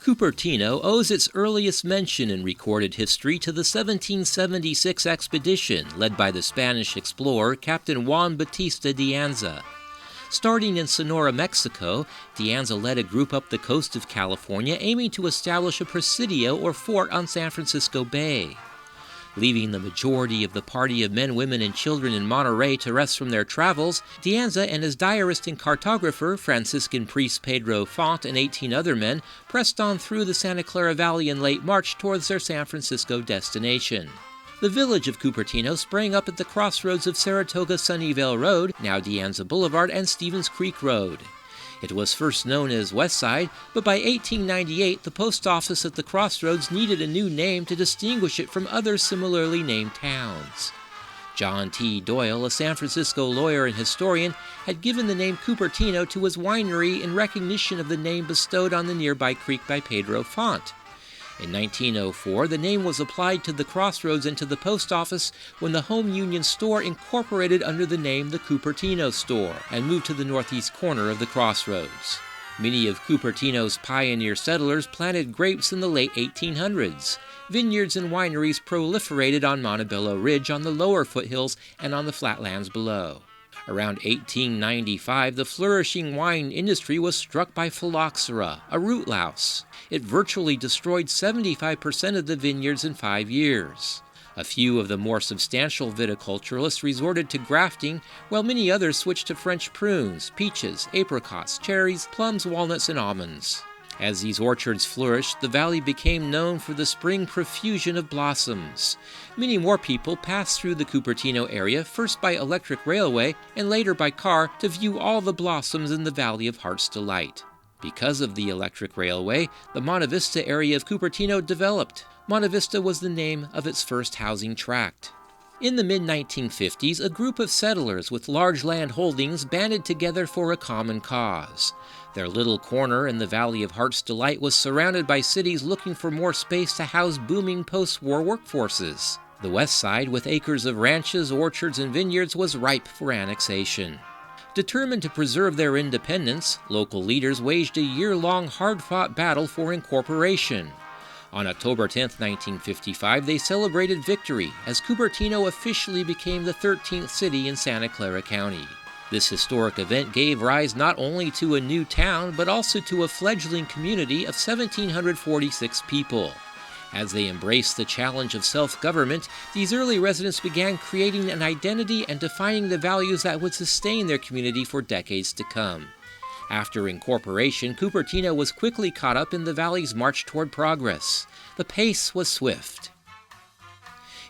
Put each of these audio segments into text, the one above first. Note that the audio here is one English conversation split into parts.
Cupertino owes its earliest mention in recorded history to the 1776 expedition led by the Spanish explorer Captain Juan Bautista de Anza. Starting in Sonora, Mexico, de Anza led a group up the coast of California aiming to establish a presidio or fort on San Francisco Bay. Leaving the majority of the party of men, women, and children in Monterey to rest from their travels, de Anza and his diarist and cartographer, Franciscan priest Pedro Font, and 18 other men pressed on through the Santa Clara Valley in late March towards their San Francisco destination. The village of Cupertino sprang up at the crossroads of Saratoga-Sunnyvale Road, now de Anza Boulevard, and Stevens Creek Road. It was first known as West Side, but by 1898 the post office at the crossroads needed a new name to distinguish it from other similarly named towns. John T. Doyle, a San Francisco lawyer and historian, had given the name Cupertino to his winery in recognition of the name bestowed on the nearby creek by Pedro Font. In 1904, the name was applied to the crossroads and to the post office when the Home Union store incorporated under the name the Cupertino Store and moved to the northeast corner of the crossroads. Many of Cupertino's pioneer settlers planted grapes in the late 1800s. Vineyards and wineries proliferated on Montebello Ridge on the lower foothills and on the flatlands below. Around 1895, the flourishing wine industry was struck by phylloxera, a root louse. It virtually destroyed 75% of the vineyards in 5 years. A few of the more substantial viticulturalists resorted to grafting, while many others switched to French prunes, peaches, apricots, cherries, plums, walnuts, and almonds. As these orchards flourished, the valley became known for the spring profusion of blossoms. Many more people passed through the Cupertino area, first by electric railway and later by car, to view all the blossoms in the Valley of Heart's Delight. Because of the electric railway, the Monte Vista area of Cupertino developed. Monte Vista was the name of its first housing tract. In the mid-1950s, a group of settlers with large land holdings banded together for a common cause. Their little corner in the Valley of Heart's Delight was surrounded by cities looking for more space to house booming post-war workforces. The west side, with acres of ranches, orchards, and vineyards, was ripe for annexation. Determined to preserve their independence, local leaders waged a year-long hard-fought battle for incorporation. On October 10, 1955, they celebrated victory as Cupertino officially became the 13th city in Santa Clara County. This historic event gave rise not only to a new town, but also to a fledgling community of 1,746 people. As they embraced the challenge of self-government, these early residents began creating an identity and defining the values that would sustain their community for decades to come. After incorporation, Cupertino was quickly caught up in the valley's march toward progress. The pace was swift.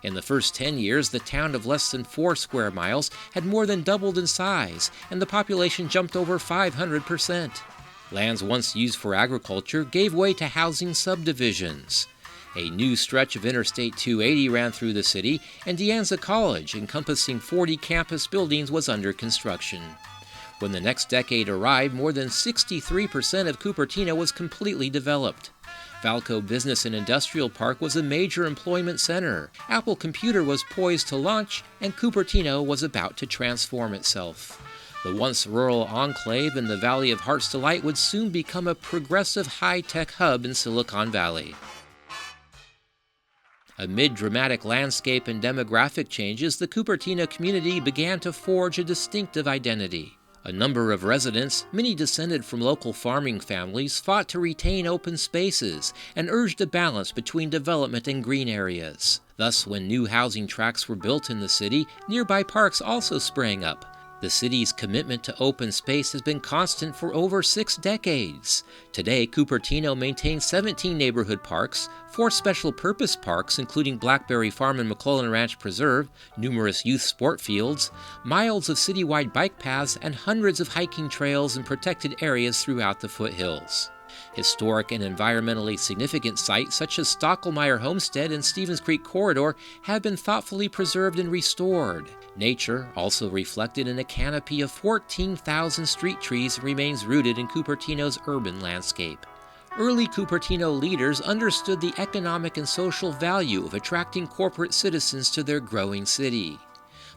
In the first 10 years, the town of less than 4 square miles had more than doubled in size, and the population jumped over 500%. Lands once used for agriculture gave way to housing subdivisions. A new stretch of Interstate 280 ran through the city, and de Anza College, encompassing 40 campus buildings, was under construction. When the next decade arrived, more than 63% of Cupertino was completely developed. Valco Business and Industrial Park was a major employment center. Apple Computer was poised to launch, and Cupertino was about to transform itself. The once rural enclave in the Valley of Heart's Delight would soon become a progressive high-tech hub in Silicon Valley. Amid dramatic landscape and demographic changes, the Cupertino community began to forge a distinctive identity. A number of residents, many descended from local farming families, fought to retain open spaces and urged a balance between development and green areas. Thus, when new housing tracts were built in the city, nearby parks also sprang up. The city's commitment to open space has been constant for over 6 decades. Today, Cupertino maintains 17 neighborhood parks, 4 special-purpose parks, including Blackberry Farm and McClellan Ranch Preserve, numerous youth sport fields, miles of citywide bike paths, and hundreds of hiking trails and protected areas throughout the foothills. Historic and environmentally significant sites such as Stockelmeyer Homestead and Stevens Creek Corridor have been thoughtfully preserved and restored. Nature, also reflected in a canopy of 14,000 street trees, remains rooted in Cupertino's urban landscape. Early Cupertino leaders understood the economic and social value of attracting corporate citizens to their growing city.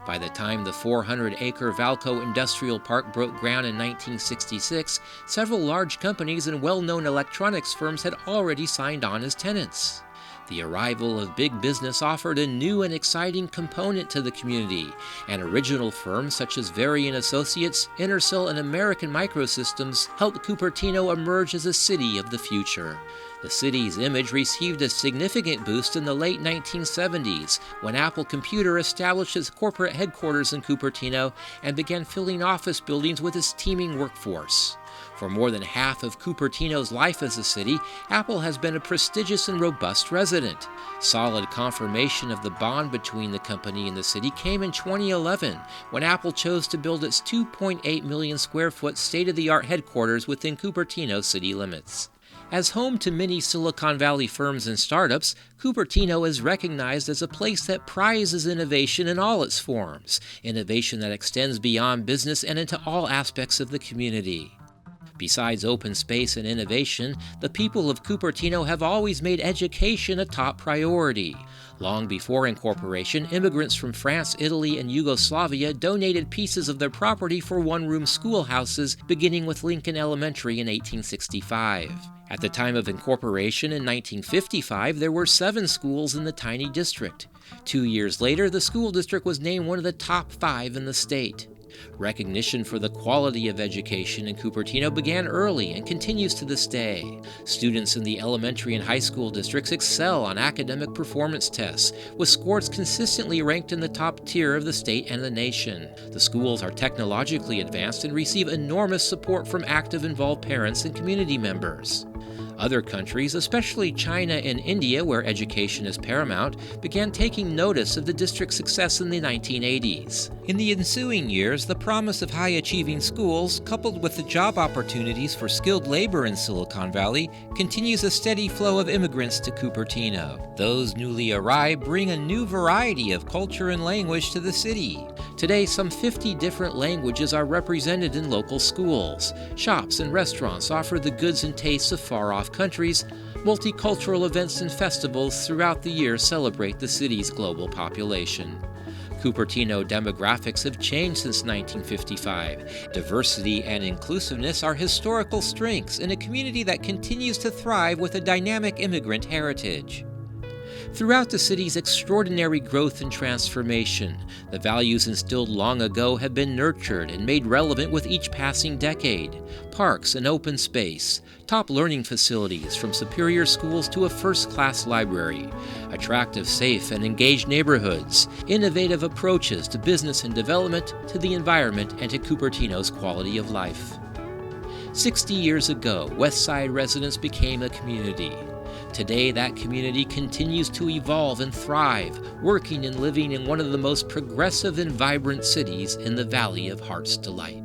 By the time the 400-acre Valco Industrial Park broke ground in 1966, several large companies and well-known electronics firms had already signed on as tenants. The arrival of big business offered a new and exciting component to the community, and original firms such as Varian Associates, Intersil, and American Microsystems helped Cupertino emerge as a city of the future. The city's image received a significant boost in the late 1970s when Apple Computer established its corporate headquarters in Cupertino and began filling office buildings with its teeming workforce. For more than half of Cupertino's life as a city, Apple has been a prestigious and robust resident. Solid confirmation of the bond between the company and the city came in 2011, when Apple chose to build its 2.8 million square foot state-of-the-art headquarters within Cupertino city limits. As home to many Silicon Valley firms and startups, Cupertino is recognized as a place that prizes innovation in all its forms, innovation that extends beyond business and into all aspects of the community. Besides open space and innovation, the people of Cupertino have always made education a top priority. Long before incorporation, immigrants from France, Italy, and Yugoslavia donated pieces of their property for one-room schoolhouses, beginning with Lincoln Elementary in 1865. At the time of incorporation in 1955, there were 7 schools in the tiny district. 2 years later, the school district was named one of the top 5 in the state. Recognition for the quality of education in Cupertino began early and continues to this day. Students in the elementary and high school districts excel on academic performance tests, with scores consistently ranked in the top tier of the state and the nation. The schools are technologically advanced and receive enormous support from active involved parents and community members. Other countries, especially China and India, where education is paramount, began taking notice of the district's success in the 1980s. In the ensuing years, the promise of high-achieving schools, coupled with the job opportunities for skilled labor in Silicon Valley, continues a steady flow of immigrants to Cupertino. Those newly arrived bring a new variety of culture and language to the city. Today, some 50 different languages are represented in local schools. Shops and restaurants offer the goods and tastes of far-off countries. Multicultural events and festivals throughout the year celebrate the city's global population. Cupertino demographics have changed since 1955. Diversity and inclusiveness are historical strengths in a community that continues to thrive with a dynamic immigrant heritage. Throughout the city's extraordinary growth and transformation, the values instilled long ago have been nurtured and made relevant with each passing decade. Parks and open space, top learning facilities from superior schools to a first-class library, attractive, safe, and engaged neighborhoods, innovative approaches to business and development, to the environment, and to Cupertino's quality of life. 60 years ago, West Side residents became a community. Today, that community continues to evolve and thrive, working and living in one of the most progressive and vibrant cities in the Valley of Heart's Delight.